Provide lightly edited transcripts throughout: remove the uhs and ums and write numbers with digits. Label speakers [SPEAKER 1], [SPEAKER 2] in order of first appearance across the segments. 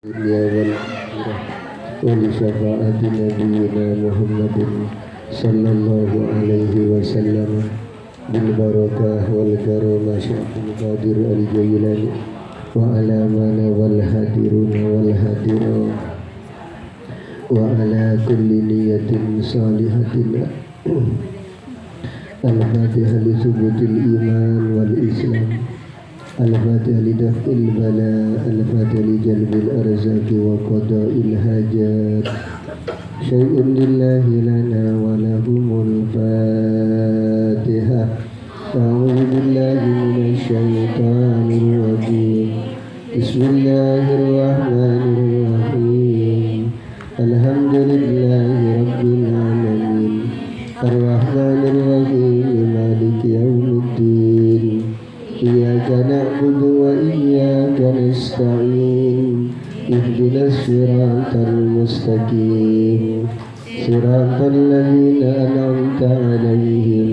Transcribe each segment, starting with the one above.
[SPEAKER 1] الدنيا والآخرة ولشفاعة نبينا محمد صلى الله عليه وسلم بالبركة والكرامة شيخ القادر الجيلاني وعلى من والهادرون والهادرات وعلى كل نية صالحة الفاتحة لثبوت الإيمان والإسلام الفاتحة لدفع البلاء الفاتحة لجلب الأرزاق وقضاء الحاجات شيء لله لنا ولهم الفاتحة أعوذ بالله من الشيطان الرجيم بسم الله الرحمن الرحيم الحمد لله رب العالمين الرحمن الرحيم مالك يوم الدين إياك نعبد وإياك نستعين اهدنا الصراط المستقيم صراط الذين أنعمت عليهم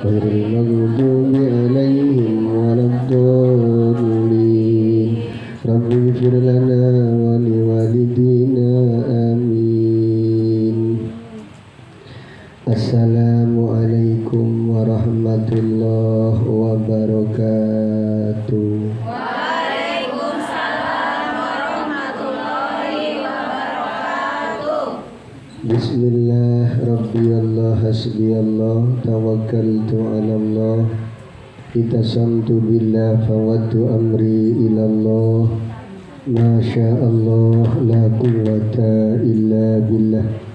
[SPEAKER 1] غير المغضوب عليهم ولا الضالين رب اغفر لنا ولوالدينا آمين. Assalamualaikum warahmatullahi wabarakatuh.
[SPEAKER 2] Waalaikumsalam warahmatullahi wabarakatuh.
[SPEAKER 1] Bismillah, Rabbiyallah, hasbiyallah, tawakkaltu ala Allah, itasamtu billah, fawattu amri ilallah, masyaallah, la quwwata illa billah.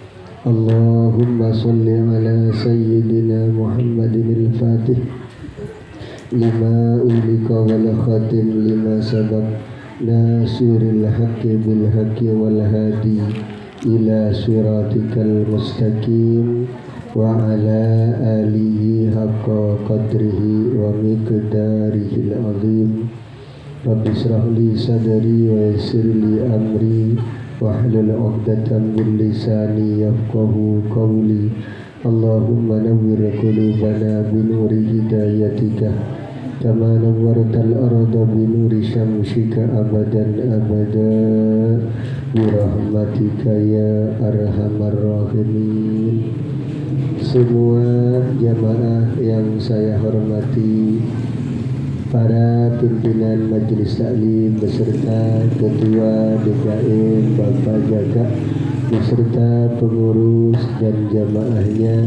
[SPEAKER 1] Allahumma salli ala sayyidina Muhammadin al-Fatih lima ulika wal khatim lima sabab nasiril haqqi bil haqqi wal hadi ila siratikal mustaqim wa ala alihi haqqa qadrihi wa miqdarihil azim. Rabbi israh li sadri wa yassir li amri wahlul 'uqdatam min lisani yafqahu qawli. Allahumma nawwir qulubana bi nuri hidayatika kama nawwartal arda bi nuri syamsika abadan abada bi rahmatika ya arhamar rahimin. Semua jamaah yang saya hormati, para pimpinan Majelis Taklim beserta Ketua DKM Bapak Jaga beserta pengurus dan jamaahnya,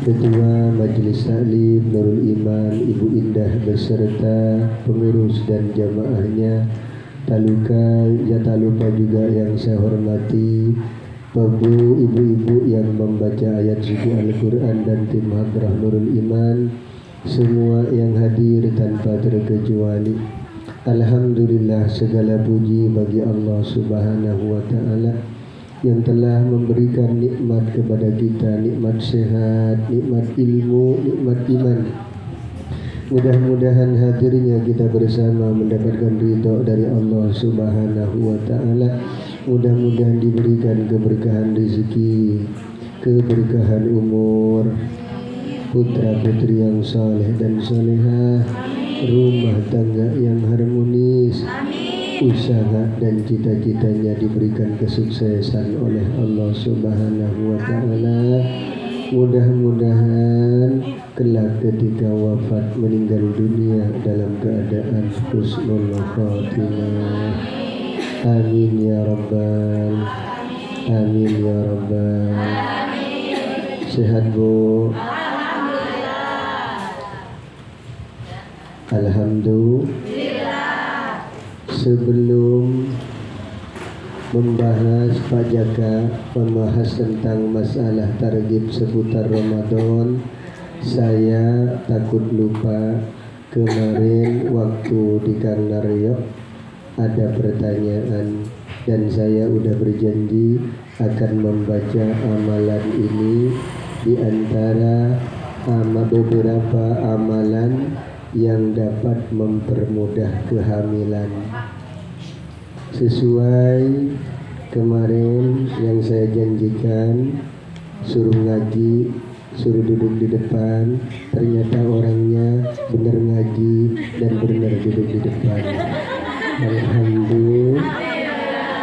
[SPEAKER 1] Ketua Majelis Taklim Nurul Iman Ibu Indah beserta pengurus dan jamaahnya, tak lupa juga yang saya hormati Bapak Ibu-ibu yang membaca ayat suci Al-Quran dan tim Hadrah Nurul Iman, semua yang hadir tanpa terkecuali. Alhamdulillah, segala puji bagi Allah Subhanahu wa ta'ala yang telah memberikan nikmat kepada kita, nikmat sehat, nikmat ilmu, nikmat iman. Mudah-mudahan hadirnya kita bersama mendapatkan ridha dari Allah Subhanahu wa ta'ala. Mudah-mudahan diberikan keberkahan rezeki, keberkahan umur, putra-putri yang saleh dan salehah, rumah tangga yang harmonis, usaha dan cita-citanya diberikan kesuksesan oleh Allah Subhanahu wa ta'ala. Mudah-mudahan kelak ketika wafat meninggal dunia dalam keadaan husnul khatimah. Amin ya rabbal, amin ya rabbal. Sehat Bu? Alhamdulillah. Sebelum membahas Pak Jaka membahas tentang masalah targib seputar Ramadan, saya takut lupa. Kemarin waktu di Kang Naryo ada pertanyaan dan saya udah berjanji akan membaca amalan ini di antara beberapa amalan yang dapat mempermudah kehamilan. Sesuai kemarin yang saya janjikan, suruh ngaji, suruh duduk di depan, ternyata orangnya benar ngaji dan benar duduk di depan. Alhamdulillah.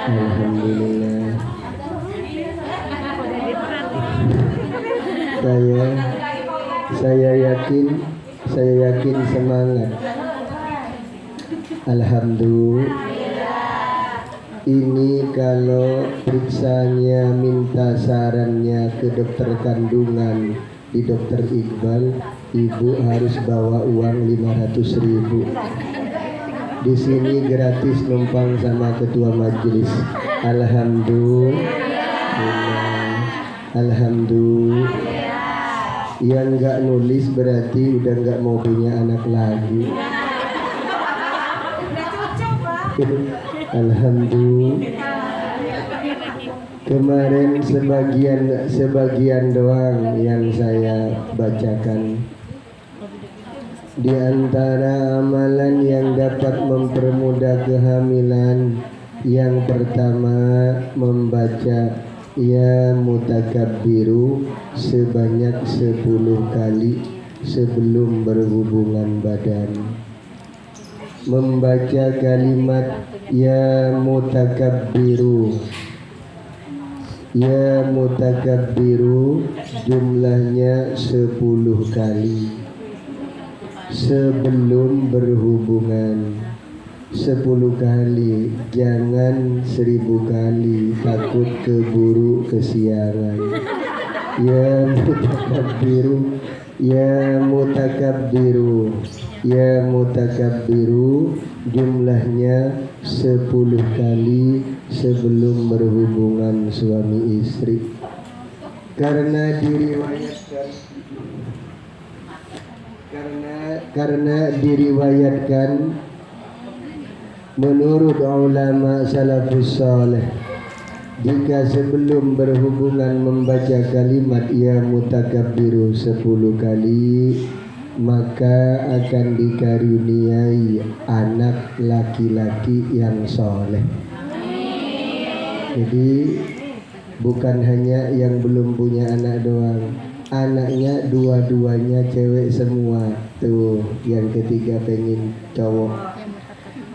[SPEAKER 1] Alhamdulillah. Saya yakin semangat. Alhamdulillah. Ini kalau periksanya minta sarannya ke dokter kandungan di Dokter Iqbal, ibu harus bawa uang 500.000. Di sini gratis numpang sama ketua majelis. Alhamdulillah. Yang nggak nulis berarti udah nggak mau punya anak lagi. Alhamdulillah. Kemarin sebagian doang yang saya bacakan. Di antara amalan yang dapat mempermudah kehamilan, yang pertama membaca Ya Mutakabbiru sebanyak 10 kali sebelum berhubungan badan. Membaca kalimat Ya Mutakabbiru jumlahnya 10 kali sebelum berhubungan. 10 kali, jangan 1000 kali, takut keburu kesiangan. Ya mutakabbiru jumlahnya 10 kali sebelum berhubungan suami istri. Karena diriwayatkan menurut ulama salafus saleh, jika sebelum berhubungan membaca kalimat Ya Mutakabbiru 10 kali, maka akan dikaruniai anak laki-laki yang soleh. Jadi bukan hanya yang belum punya anak doang, anaknya dua-duanya cewek semua. Tuh yang ketiga pengen cowok.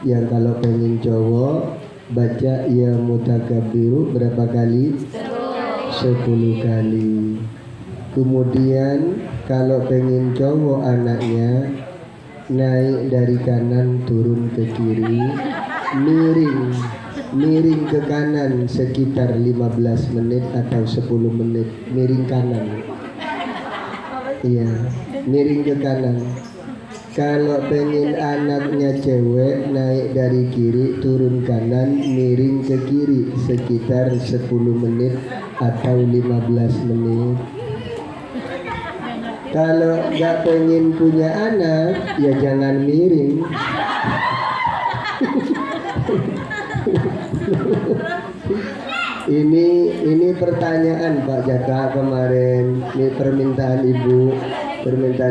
[SPEAKER 1] Yang kalau pengen cowok baca Ya Mutakabbiru berapa kali? 10 kali. Kemudian kalau pengen cowok anaknya naik dari kanan turun ke kiri, miring ke kanan sekitar 15 menit atau 10 menit, miring kanan. Iya, miring ke kanan. Kalau pengen anaknya cewek naik dari kiri turun kanan miring ke kiri sekitar 10 menit atau 15 menit. Kalau nggak pengen punya anak ya jangan miring. Ini pertanyaan Pak Jaka kemarin, ini permintaan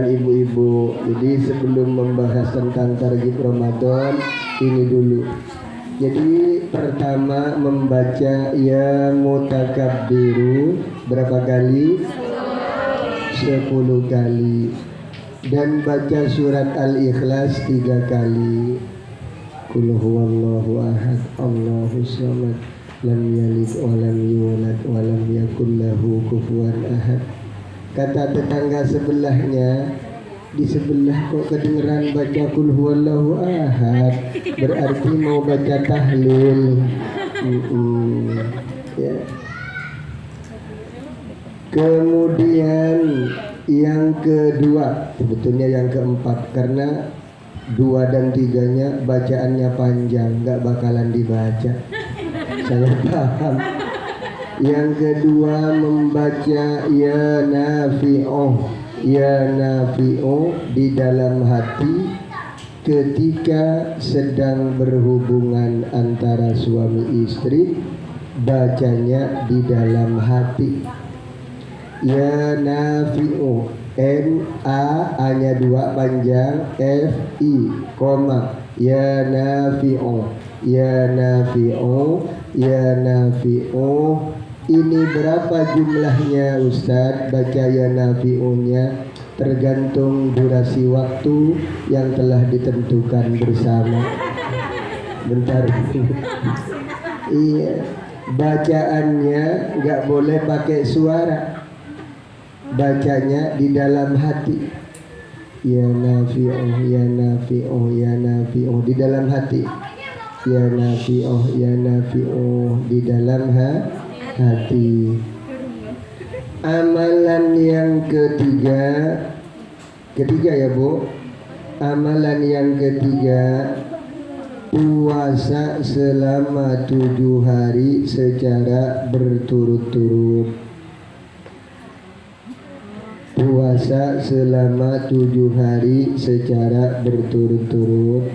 [SPEAKER 1] ibu-ibu. Jadi sebelum membahas tentang targhib Ramadan, ini dulu. Jadi pertama membaca Ya Mutakabbiru berapa kali? 10 kali. Dan baca surat Al-Ikhlas 3 kali. Qul huwallahu ahad, Allahus samad, lam yalid wa lam yulad wa lam yakul lahu kufuwan ahad. Kata tetangga sebelahnya, di sebelah kok kedengeran baca Qul huwallahu ahad, berarti mau baca tahlil. Ya. Kemudian yang kedua, sebetulnya yang keempat, karena 2 dan 3-nya bacaannya panjang, nggak bakalan dibaca. Saya paham. Yang kedua membaca Ya Nafi'u di dalam hati ketika sedang berhubungan antara suami istri, bacanya di dalam hati. Ya Nafi'u, A-nya 2 panjang, F-I, koma, Ya Nafi'u, Ya Nafi'u, Ya Nafi'u. Ini berapa jumlahnya Ustadz? Baca Ya Nafi'unya tergantung durasi waktu yang telah ditentukan bersama. Bentar. Iya, bacaannya nggak boleh pakai suara, bacanya di dalam hati. Ya nafi'uh, ya nafi'uh, ya nafi'uh, di dalam hati. Ya nafi'uh, ya nafi'uh, di dalam hati. Amalan yang ketiga ya Bu. Amalan yang ketiga, puasa selama 7 hari secara berturut-turut. Puasa selama 7 hari secara berturut-turut.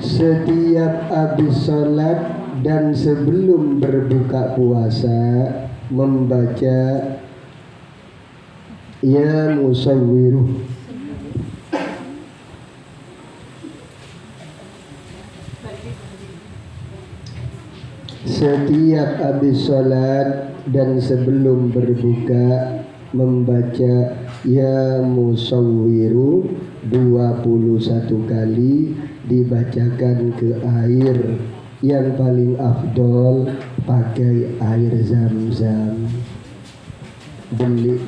[SPEAKER 1] Setiap habis sholat dan sebelum berbuka puasa membaca ya musawwiru. Setiap habis sholat dan sebelum berbuka membaca ya musawwiru 21 kali, dibacakan ke air. Yang paling afdol pakai air zam-zam. Beli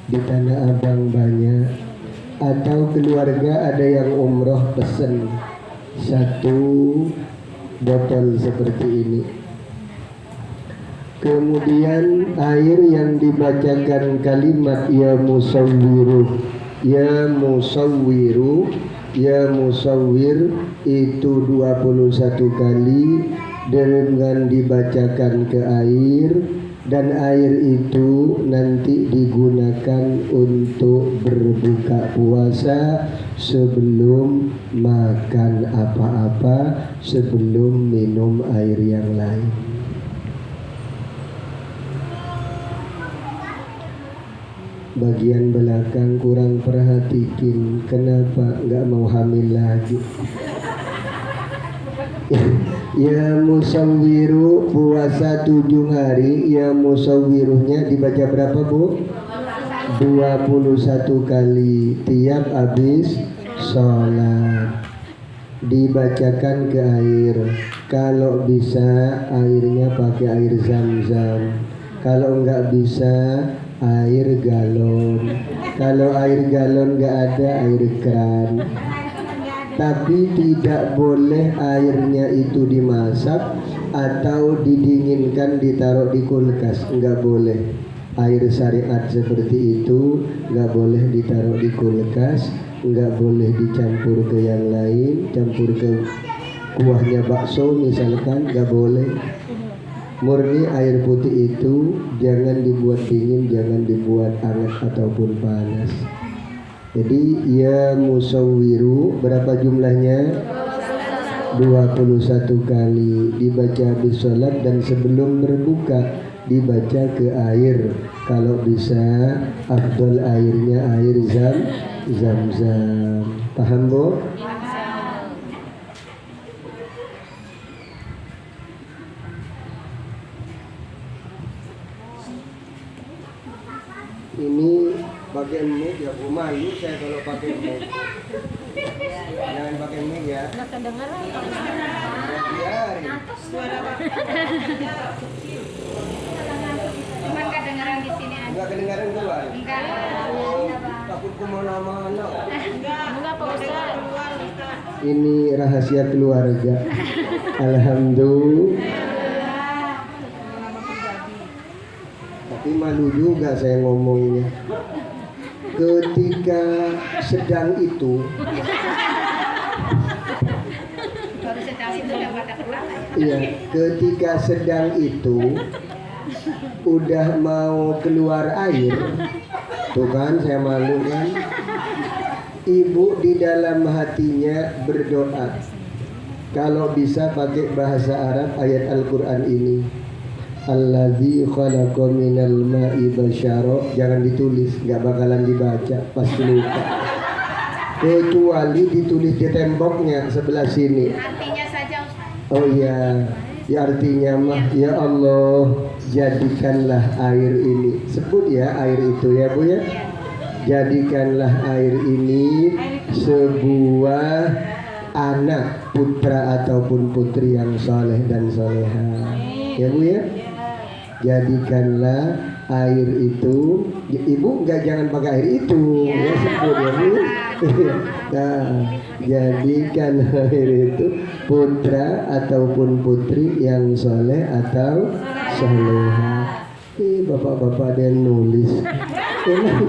[SPEAKER 1] di Tanah Abang banyak, atau keluarga ada yang umroh pesen 1 botol seperti ini. Kemudian air yang dibacakan kalimat ya musawwiru, ya musawwiru, ya musawwir itu 21 kali dengan dibacakan ke air, dan air itu nanti digunakan untuk berbuka puasa sebelum makan apa-apa, sebelum minum air yang lain. Bagian belakang kurang perhatikin, kenapa nggak mau hamil lagi? Ya musawwiru puasa 7 hari, ya musawwiruhnya dibaca berapa Bu? 21 kali tiap habis sholat, dibacakan ke air. Kalau bisa airnya pakai air zam-zam, kalau nggak bisa air galon, kalau air galon nggak ada air keran. Tapi tidak boleh airnya itu dimasak atau didinginkan ditaruh di kulkas, nggak boleh. Air syariat seperti itu nggak boleh ditaruh di kulkas, nggak boleh dicampur ke yang lain, campur ke kuahnya bakso misalkan, nggak boleh. Murni air putih itu jangan dibuat dingin, jangan dibuat hangat ataupun panas. Jadi ya musawwiru berapa jumlahnya? 21 kali, dibaca habis sholat dan sebelum berbuka dibaca ke air. Kalau bisa afdol airnya air zam-zam. Paham Bu? Ini pakai mic ya Bu, malu saya kalau pakai mic. Jangan pakai mic ya.
[SPEAKER 2] Nggak kedengeran.
[SPEAKER 1] Biarin.
[SPEAKER 2] Cuman kedengeran di sini aja.
[SPEAKER 1] Enggak kedengaran keluar.
[SPEAKER 2] Enggak.
[SPEAKER 1] Takut kemana-mana.
[SPEAKER 2] Enggak Pak Ustaz.
[SPEAKER 1] Ini rahasia keluarga. Alhamdulillah. Tapi malu juga saya ngomongnya. Ketika sedang itu,
[SPEAKER 2] Baru sedang itu udah pada ketawa.
[SPEAKER 1] iya, ketika sedang itu udah mau keluar air, tuh kan saya malu kan. Ibu di dalam hatinya berdoa. Kalau bisa pakai bahasa Arab ayat Al-Quran ini. Alladzi khalaqa minal ma'i basyara, jangan ditulis, nggak bakalan dibaca, pasti lupa. Kecuali ditulis di temboknya sebelah sini.
[SPEAKER 2] Artinya saja Ustaz.
[SPEAKER 1] Oh iya, ya artinya mah ya Allah jadikanlah air ini. Sebut ya air itu ya Bu ya. jadikanlah air ini sebuah anak putra ataupun putri yang soleh dan soleha. Ya Bu ya, jadikanlah air itu, ibu jangan pakai air itu ya, sebut ya Bu. Nah, jadikan air itu putra ataupun putri yang soleh atau soleha. Bapak-bapak ada yang nulis, emang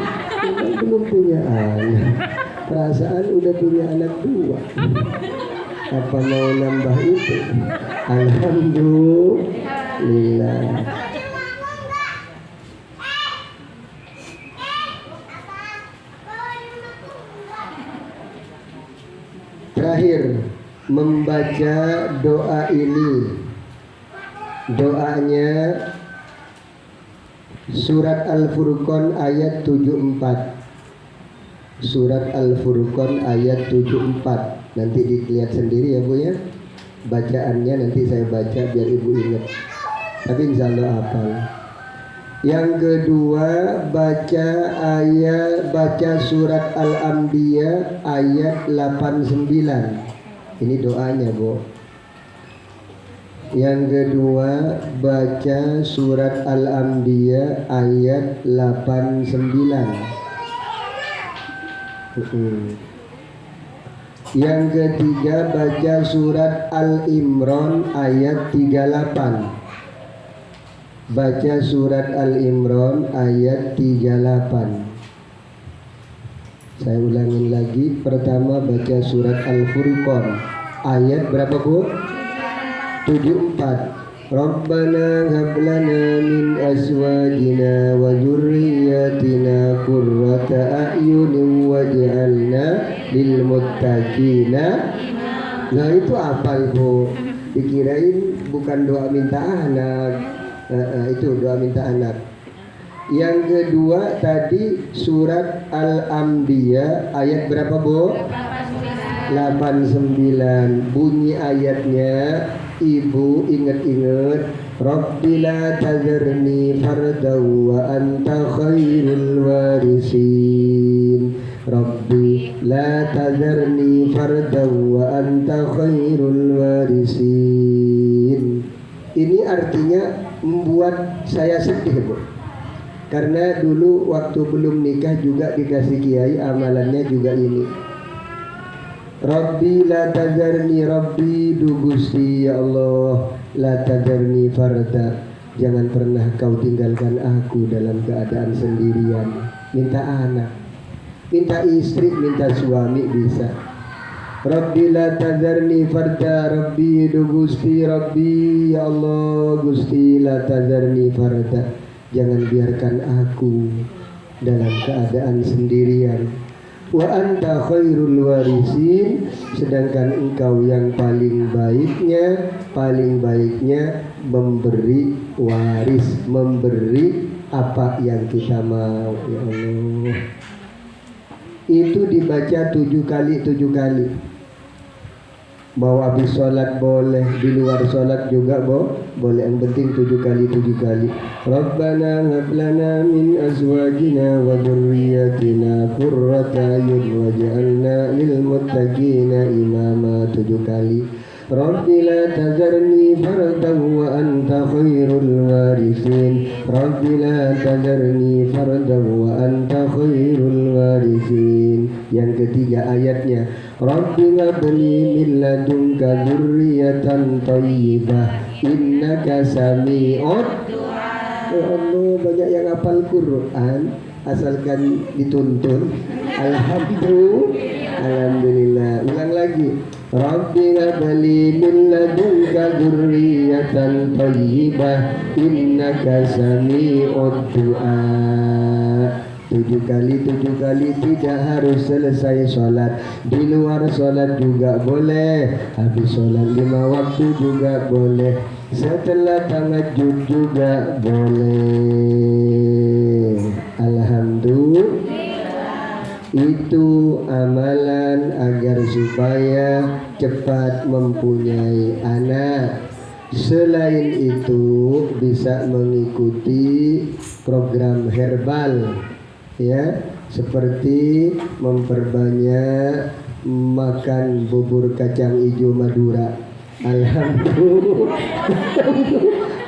[SPEAKER 1] belum punya anak, perasaan udah punya anak 2, apa mau nambah itu? Alhamdulillah. Terakhir, membaca doa ini. Doanya Surat Al-Furqan ayat 74. Surat Al-Furqan ayat 74. Nanti dilihat sendiri ya Bu ya. Bacaannya nanti saya baca biar Ibu ingat. Tapi insya Allah hafal. Yang kedua, baca surat Al-Anbiya ayat 89. Ini doanya Bu. Yang kedua, baca surat Al-Anbiya ayat 89. Yang ketiga, baca surat Al-Imran ayat 38. Baca surat Al-Imran ayat 38. Saya ulangin lagi. Pertama, baca surat Al-Furqan ayat berapa Bu? 74. Rabbana hab lana min azwajina wa dzurriyyatina qurrata a'yunin waj'alna lil muttaqina. Nah itu apa Ibu? Dikirain bukan doa minta anak. Itu doa minta anak. Yang kedua tadi surat Al-Anbiya ayat berapa Bu? 89. Bunyi ayatnya Ibu ingat-ingat, Rabbi la tazarni fardaw wa anta khairul warisin. Rabbi la tazarni fardaw wa anta khairul warisin. Ini artinya membuat saya sedih Bu. Karena dulu waktu belum nikah juga dikasih kiai amalannya juga ini. Rabbi la tazarni, Rabbi du Gusti ya Allah, la tazarni farda, jangan pernah kau tinggalkan aku dalam keadaan sendirian. Minta anak, minta istri, minta suami bisa. Rabbi la tazarni farda, Rabbi du Gusti, Rabbi ya Allah Gusti la tazarni farda, jangan biarkan aku dalam keadaan sendirian. Wa anta khairul warisin, sedangkan engkau yang paling baiknya memberi waris, memberi apa yang kita mau. Ya Allah, itu dibaca 7 kali. Mau habis sholat boleh, di luar sholat juga boleh, yang penting 7 kali. Rabbana hab lana min azwajina wa dzurriyyatina qurrata a'yun waj'alna lil muttaqina imama 7 kali. Rabbi la tazarni fardan wa anta khairul warisin. Rabbi la tazarni fardan wa anta khairul warisin. Yang ketiga ayatnya, Rabbi habli min ladunka dzurriyyatan thayyibah innaka sami'ud du'a. Ya Allah, banyak yang hafal Quran asalkan dituntun. Alhamdulillah. Ulang lagi. Rabbi habli min ladunka dzurriyyatan thayyibah innaka sami'ud du'a. 7 kali, tidak harus selesai sholat. Di luar sholat juga boleh. Habis sholat 5 waktu juga boleh. Setelah tahajud juga boleh. Alhamdulillah. Itu amalan agar supaya cepat mempunyai anak. Selain itu bisa mengikuti program herbal. ya, seperti memperbanyak makan bubur kacang hijau Madura. Alhamdulillah.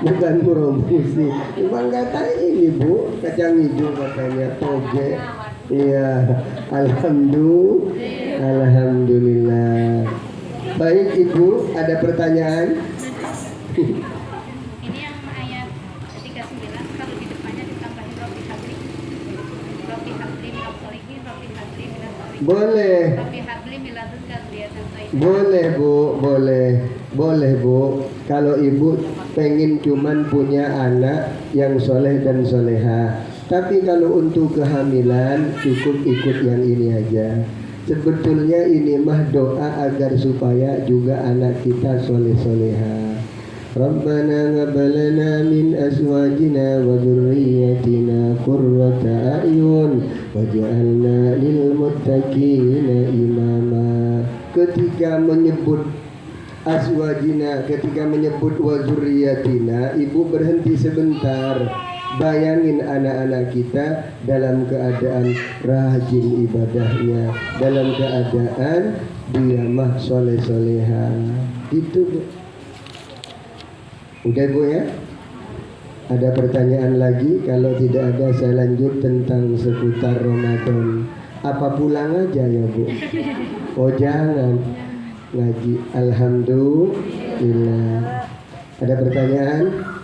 [SPEAKER 1] Bukan promosi, cuma kata ini Bu, kacang hijau katanya toge. Iya, alhamdulillah. Baik Ibu, ada pertanyaan?
[SPEAKER 2] Ini yang ayat 39, kalau di depannya ditambahin Robi Habli minal solihin, Robi Habli minal solihin.
[SPEAKER 1] Boleh.
[SPEAKER 2] Robi Habli miladun kazliyatan tayyibah.
[SPEAKER 1] Boleh Bu, boleh Bu. Kalau Ibu pengen cuman punya anak yang soleh dan soleha. Tapi kalau untuk kehamilan cukup ikut yang ini aja. Sebetulnya ini mah doa agar supaya juga anak kita soleh-soleha. Rabbana ngabalana min azwajina wa dzurriyyatina qurrata a'yun waj'alna lil muttaqina imama. Ketika menyebut azwajina, ketika menyebut wa dzurriyyatina, Ibu berhenti sebentar. Bayangin anak-anak kita dalam keadaan rajin ibadahnya, dalam keadaan dia mah soleh-soleha. Itu Bu. Udah Bu ya? Ada pertanyaan lagi? Kalau tidak ada saya lanjut tentang seputar Ramadan. Apa pulang aja ya Bu? Oh jangan, ngaji. Alhamdulillah. Ada pertanyaan?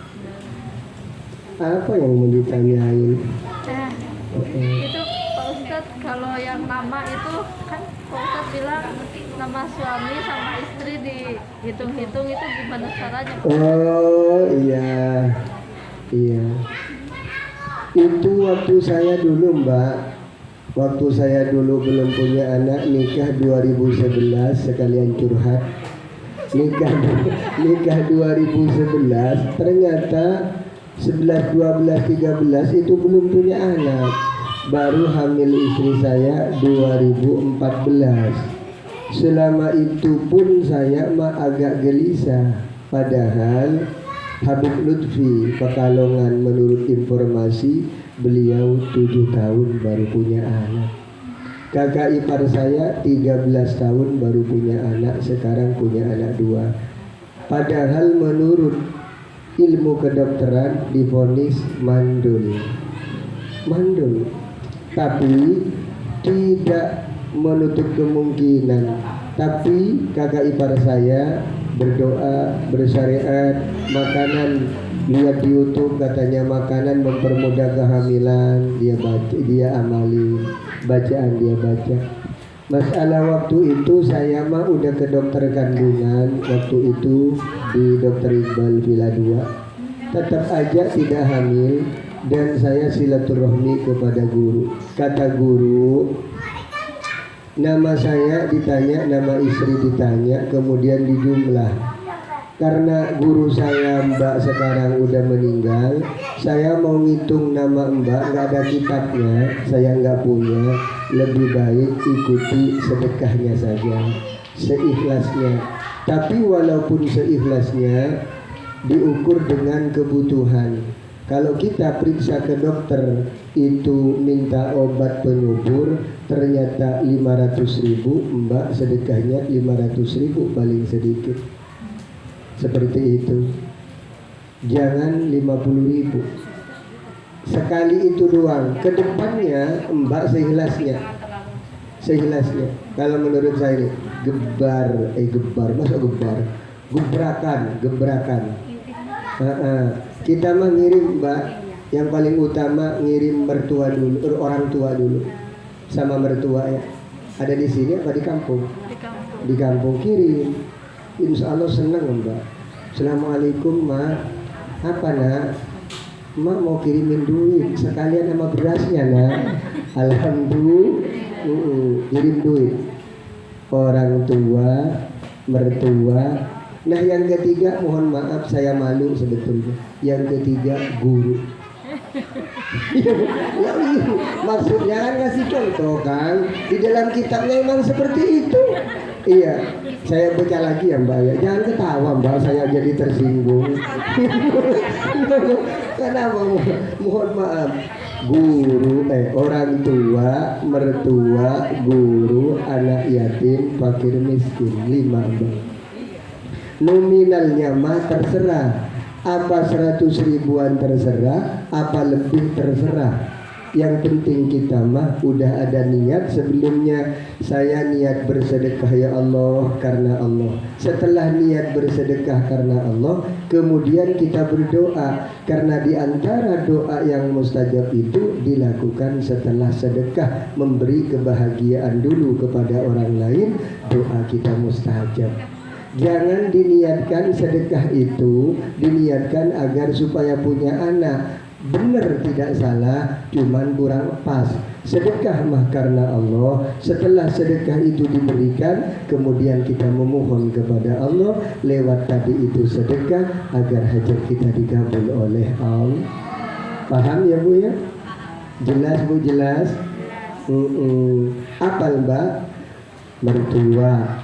[SPEAKER 1] Apa yang mau ditanyain?
[SPEAKER 3] Itu Pak Ustadz, kalau yang nama itu kan Pak Ustadz bilang nama suami sama istri dihitung-hitung, itu gimana caranya?
[SPEAKER 1] Oh iya. Itu waktu saya dulu Mbak, waktu saya dulu belum punya anak, nikah 2011, sekalian curhat. Nikah 2011, ternyata 11, 12, 13 itu belum punya anak. Baru hamil istri saya 2014. Selama itu pun saya mah agak gelisah. Padahal Habib Lutfi Pekalongan menurut informasi beliau 7 tahun baru punya anak. Kakak ipar saya 13 tahun baru punya anak, sekarang punya anak 2. Padahal menurut ilmu kedokteran divonis mandul, tapi tidak menutup kemungkinan. Tapi kakak ipar saya berdoa, bersyariat, makanan, lihat di YouTube katanya makanan mempermudah kehamilan, dia baca, dia amali, bacaan dia baca. Masalah waktu itu saya mah udah ke dokter kandungan waktu itu di Dokter Iqbal Villa 2. Tetap aja tidak hamil dan saya silaturahmi kepada guru. Kata guru, nama saya ditanya, nama istri ditanya, kemudian dijumlah. Karena guru saya Mbak sekarang udah meninggal, saya mau ngitung nama Mbak, nggak ada kitabnya, saya nggak punya. Lebih baik ikuti sedekahnya saja, seikhlasnya. Tapi walaupun seikhlasnya diukur dengan kebutuhan. Kalau kita periksa ke dokter itu minta obat penyubur, ternyata 500.000, Mbak sedekahnya 500.000 paling sedikit. Seperti itu. Jangan 50.000. Sekali itu doang. Kedepannya Mbak seikhlasnya. Kalau menurut saya ini gebrakan. Kita mah ngirim Mbak, yang paling utama ngirim mertua dulu, orang tua dulu, sama mertua ya. Ada di sini apa di kampung? Di kampung kirim. Insya Allah senang Mbak. Assalamualaikum Ma. Apa nak? Ma mau kirimin duit sekalian sama berasnya nak. Alhamdulillah. Kirim duit. Orang tua, mertua. Nah yang ketiga, mohon maaf saya malu sebetulnya. Yang ketiga guru. Ya, maksudnya kan ngasih contoh kan. Di dalam kitabnya memang seperti itu. Iya, saya baca lagi ya Mbak ya. Jangan ketawa Mbak, saya jadi tersinggung. Kenapa? Mohon maaf. orang tua, mertua, guru, anak yatim, fakir miskin. 5 Mbak. Nominalnya mah terserah, apa 100 ribuan terserah, apa lebih terserah. Yang penting kita mah udah ada niat sebelumnya. Saya niat bersedekah ya Allah karena Allah. Setelah niat bersedekah karena Allah, kemudian kita berdoa. Karena di antara doa yang mustajab itu dilakukan setelah sedekah, memberi kebahagiaan dulu kepada orang lain, doa kita mustajab. Jangan diniatkan sedekah itu diniatkan agar supaya punya anak. Benar tidak salah, cuman kurang pas. Sedekah mah karena Allah. Setelah sedekah itu diberikan, kemudian kita memohon kepada Allah lewat tadi itu sedekah agar hajat kita dikabul oleh Allah. Paham ya Bu ya? Jelas Bu, jelas? Apal Mbak? Mertua,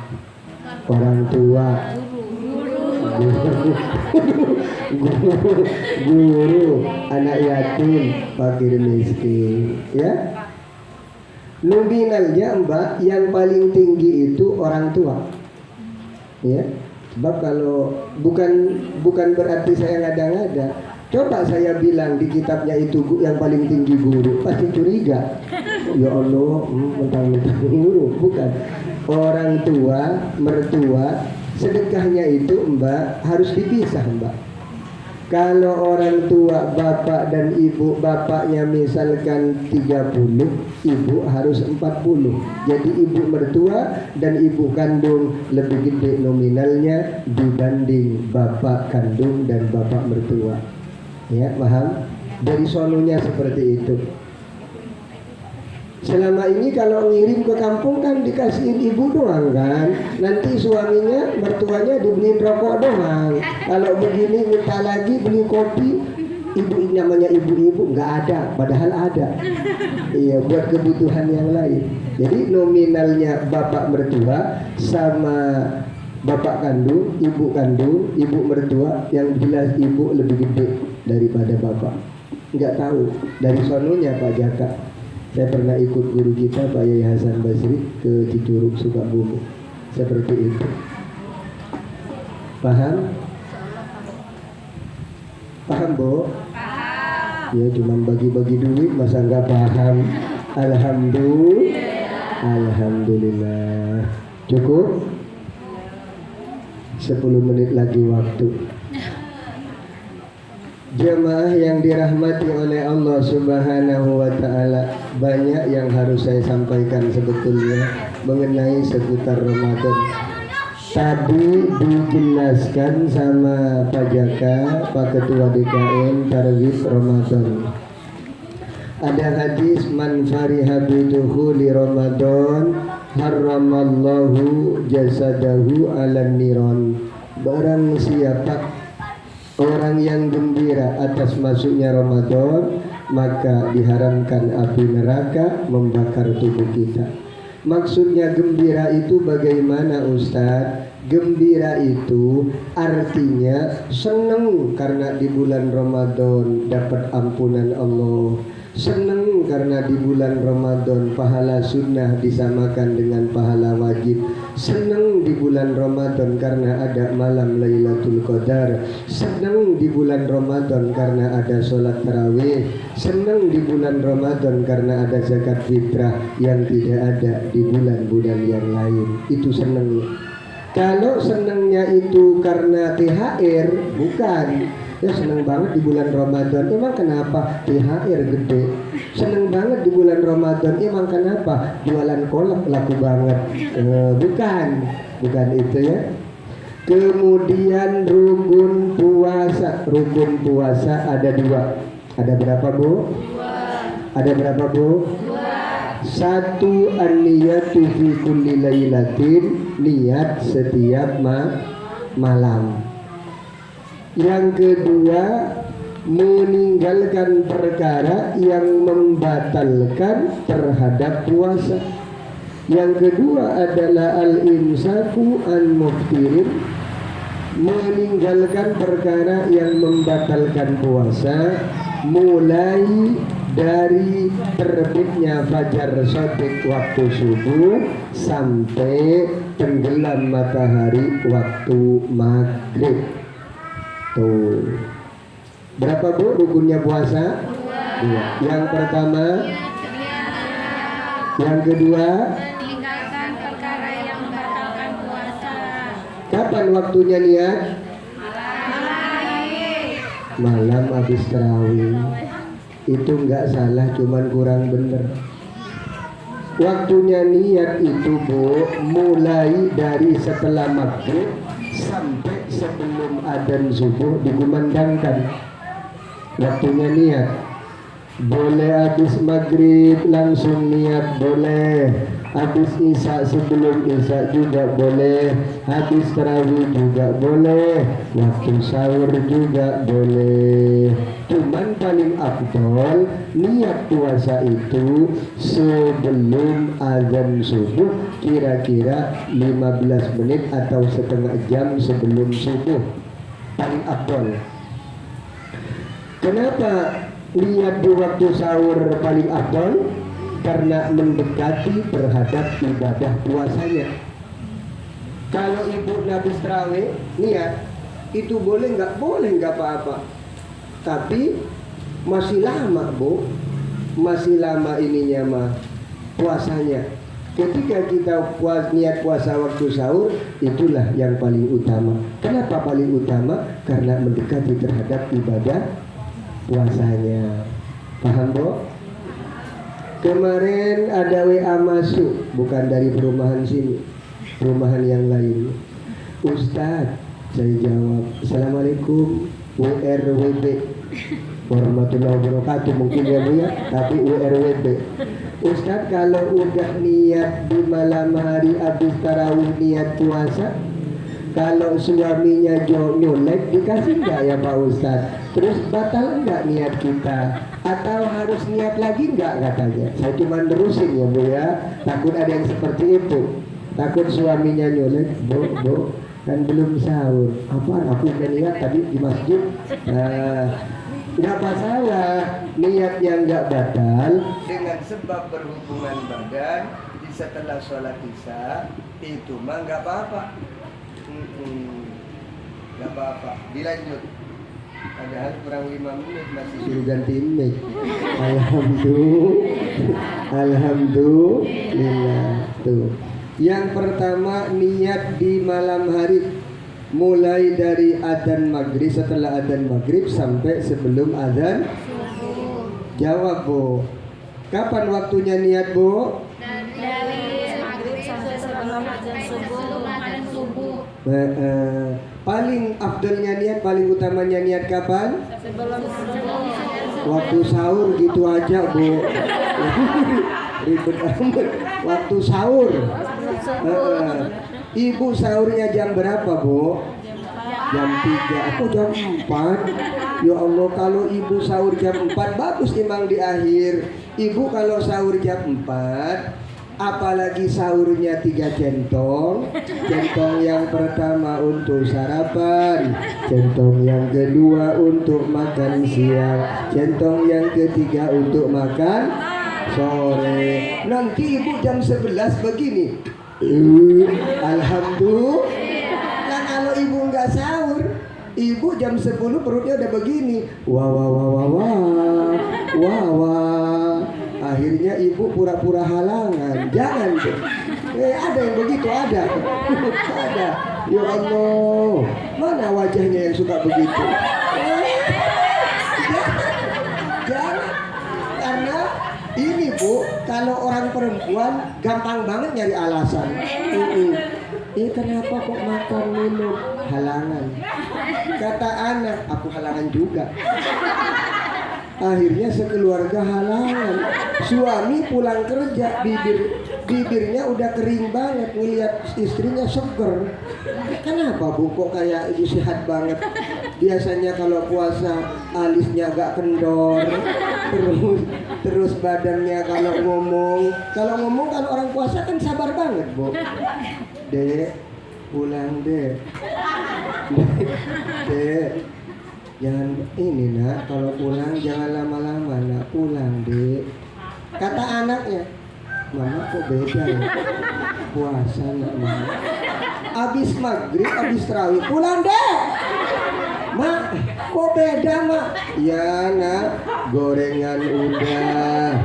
[SPEAKER 1] orang tua, guru, anak yatim, fakir miskin, ya. Nominalnya Mbak, yang paling tinggi itu orang tua, ya. Sebab kalau bukan berarti saya ngada-ngada. Coba saya bilang di kitabnya itu yang paling tinggi guru, pasti curiga. Ya Allah, mentang-mentang guru, bukan. Orang tua, mertua, sedekahnya itu Mbak harus dipisah Mbak. Kalau orang tua bapak dan ibu, bapaknya misalkan 30, ibu harus 40. Jadi ibu mertua dan ibu kandung lebih gede nominalnya dibanding bapak kandung dan bapak mertua. Ya, paham? Dari sononya seperti itu. Selama ini kalau ngirim ke kampung kan dikasihin ibu doang kan. Nanti suaminya, mertuanya dibeliin rokok doang. Kalau begini minta lagi beli kopi, ibu namanya ibu-ibu nggak ada, padahal ada. Iya, buat kebutuhan yang lain. Jadi nominalnya bapak mertua sama bapak kandung, ibu mertua, yang jelas ibu lebih gede daripada bapak. Nggak tahu, dari sononya Pak Jaka. Saya pernah ikut guru kita Pak Yai Hasan Basri ke Cicurug Sukabumi. Seperti itu. Paham? Paham Bu? Paham. Ya cuma bagi-bagi duit masa nggak paham. Alhamdulillah. Cukup? 10 menit lagi waktu. Jemaah yang dirahmati oleh Allah Subhanahu wa Ta'ala, banyak yang harus saya sampaikan sebetulnya mengenai seputar Ramadan. Tadi dijelaskan sama Pak Jaka, Pak Ketua DKM, target Ramadan. Ada hadis man fariha bidukhuli Ramadan harramallahu jasadahu alan niron. Barang siapa orang yang gembira atas masuknya Ramadan, maka diharamkan api neraka membakar tubuh kita. Maksudnya gembira itu bagaimana Ustaz? Gembira itu artinya senang karena di bulan Ramadan dapat ampunan Allah. Senang karena di bulan Ramadan pahala sunnah disamakan dengan pahala wajib. Senang di bulan Ramadan karena ada malam Lailatul Qadar. Senang di bulan Ramadan karena ada sholat tarawih. Senang di bulan Ramadan karena ada zakat fitrah yang tidak ada di bulan-bulan yang lain. Itu senangnya. Kalau senangnya itu karena THR, bukan. Ya seneng banget di bulan Ramadan. Emang kenapa? THR gede. Seneng banget di bulan Ramadan. Emang kenapa? Jualan kolak laku banget. Bukan itu ya. Kemudian rukun puasa ada 2. Ada berapa Bu? 2. Ada berapa Bu? 2. 1 an-niyatu fi kulli lailatin, niat setiap malam. Yang kedua, meninggalkan perkara yang membatalkan terhadap puasa. Yang kedua adalah al-imsaku an muftirin, meninggalkan perkara yang membatalkan puasa mulai dari terbitnya fajar shadiq waktu subuh sampai tenggelam matahari waktu maghrib. Tuh. Berapa Bu rukunnya puasa? Dua. Yang pertama, yang kedua,
[SPEAKER 2] meninggalkan perkara yang membatalkan puasa.
[SPEAKER 1] kapan waktunya niat? Malam habis terawih. Itu nggak salah, cuman kurang bener. Waktunya niat itu Bu, mulai dari setelah maghrib sampai sebelum adzan subuh dikumandangkan. Waktunya niat. Boleh habis maghrib langsung niat, boleh. Habis isya sebelum isya juga boleh. Habis tarawih juga boleh. Waktu sahur juga boleh. Cuman paling afdol niat puasa itu sebelum azan subuh, kira-kira 15 menit atau setengah jam sebelum subuh. Paling afdol. Kenapa niat di waktu sahur paling afdol? Karena mendekati terhadap ibadah puasanya. Kalau ibu habis terawih niat, itu boleh nggak? Boleh, nggak apa-apa. Tapi masih lama Bu, masih lama ininya mah puasanya. Ketika kita niat puasa waktu sahur, itulah yang paling utama. Kenapa paling utama? Karena mendekati terhadap ibadah puasanya. Paham Bu? Kemarin ada WA masuk, bukan dari perumahan sini, perumahan yang lain. Ustadz, saya jawab, Assalamualaikum WRWB warahmatullahi wabarakatuh, mungkin ya Bu ya, tapi WRWB. Ustadz, kalau udah niat di malam hari habis tarawih niat puasa, kalau suaminya nyolek dikasih enggak ya Pak Ustadz? Terus batal enggak niat kita? Atau harus niat lagi enggak katanya? Saya cuma terusin ya Bu ya. Takut ada yang seperti itu. Takut suaminya nyolek, Bu, kan belum sahur. Apa? Aku udah niat tadi di masjid. Enggak masalah. Niat yang enggak batal dengan sebab berhubungan badan di setelah sholat isya itu mah enggak apa-apa. Gak apa-apa, dilanjut. Padahal kurang 5 menit masih suruh ganti mic. Alhamdulillah. Tuh. Yang pertama niat di malam hari, mulai dari adzan maghrib, setelah adzan maghrib sampai sebelum adzan subuh. Jawab Bu. Kapan waktunya niat Bu?
[SPEAKER 2] Dari maghrib sampai sebelum adzan subuh.
[SPEAKER 1] Paling afdalnya niat, paling utamanya niat kapan? Waktu sahur gitu aja Bu. Ribet amat. Waktu sahur. Ibu sahurnya jam berapa Bu? Jam 3. Aku jam 4. Ya Allah, kalau ibu sahur jam 4 bagus memang di akhir. Ibu kalau sahur jam 4, apalagi sahurnya 3 centong. Centong yang pertama untuk sarapan, centong yang kedua untuk makan siang, centong yang ketiga untuk makan sore. Nanti ibu jam 11 begini. Alhamdulillah. Nah, kalau ibu nggak sahur, ibu jam 10 perutnya udah begini. Wah. Akhirnya ibu pura-pura halangan. Jangan tuh. Ada yang begitu, ada. Ada. Ya Allah, mana wajahnya yang suka begitu? Jangan. Karena ini Bu, kalau orang perempuan gampang banget nyari alasan. Kenapa kok makan minum? Halangan. Kata anak, aku halangan juga. Akhirnya sekeluarga halangan. Suami pulang kerja, bibirnya udah kering banget, ngelihat istrinya seger. Kenapa Bu kok kayak ibu sehat banget? Biasanya kalau puasa alisnya agak kendor, terus badannya kalau ngomong kan orang puasa kan sabar banget Bu. Dek, pulang Dek. Dek, Jangan ini nak, kalau pulang jangan lama-lama nak, pulang dek. Kata anaknya, mama kok beda ya? Puasa nak mama. Abis maghrib, abis terawih, pulang dek. Mak, kok beda mak? Ya nak, gorengan udah,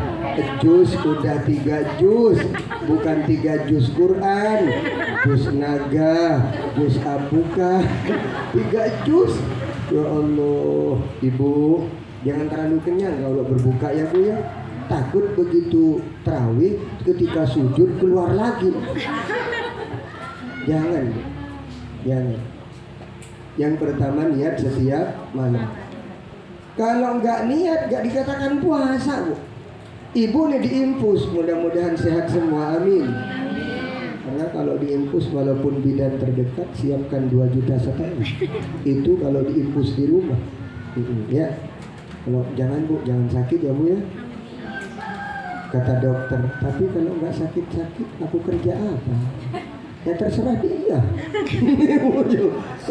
[SPEAKER 1] jus udah 3 jus, bukan 3 jus Quran, jus naga, jus abuka, 3 jus. Ya Allah, ibu jangan terlalu kenyang kalau berbuka ya bu ya. Takut begitu terawih ketika sujud keluar lagi. Jangan, jangan. Yang pertama niat setiap malam. Kalau nggak niat nggak dikatakan puasa bu. Ibu nih diinfus, mudah-mudahan sehat semua, amin. Karena kalau diinfus walaupun bidan terdekat siapkan 2,5 juta. Itu kalau diinfus di rumah. Ya. Kalau jangan bu, jangan sakit ya bu ya. Kata dokter, tapi kalau nggak sakit-sakit aku kerja apa? Ya terserah dia.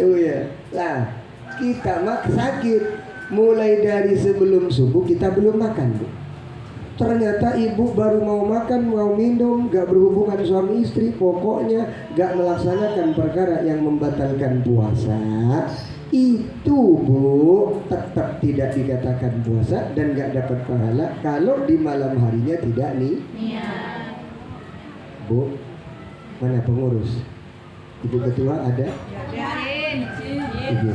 [SPEAKER 1] Oh ya. Lah, kita mah sakit mulai dari sebelum subuh kita belum makan bu. Ternyata ibu baru mau makan, mau minum, gak berhubungan suami istri, pokoknya gak melaksanakan perkara yang membatalkan puasa. Itu bu, tetap tidak dikatakan puasa dan gak dapat pahala kalau di malam harinya tidak nih. Bu, mana pengurus? Ibu ketua ada? Ibu,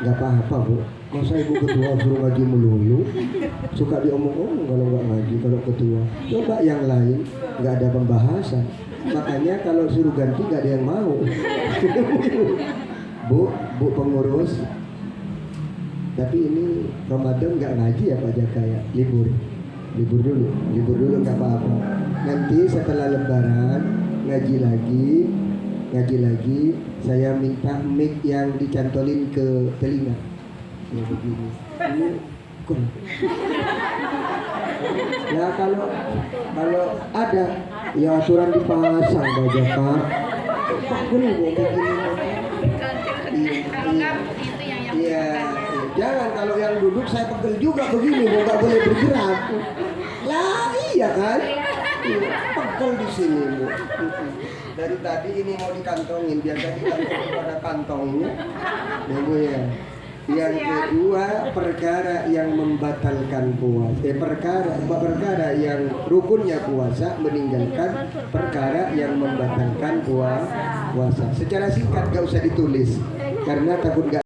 [SPEAKER 1] gak apa-apa bu. Masa ibu ketua suruh ngaji melulu? Suka diomong-omong kalau nggak ngaji, kalau ketua. Coba yang lain nggak ada pembahasan. Makanya kalau suruh ganti nggak ada yang mau. Bu pengurus. Tapi ini Ramadan nggak ngaji ya Pak Jaka ya? Libur dulu nggak apa-apa. Nanti setelah Lebaran ngaji lagi. Saya minta mic yang dicantolin ke telinga. Ya begini. Ini ya kalau ada ya aturan dipasang baca Pak. Begini begini. Iya. Jangan kalau yang duduk saya pegel juga begini, nggak boleh bergerak. Lah iya kan? Pegel di sini bu. Dari tadi ini mau dikantongin, biasanya dikantongin pada kantongnya. Ya bu ya. Yang kedua, perkara yang membatalkan puasa. Perkara yang rukunnya puasa meninggalkan perkara yang membatalkan puasa. Secara singkat gak usah ditulis karena takut gak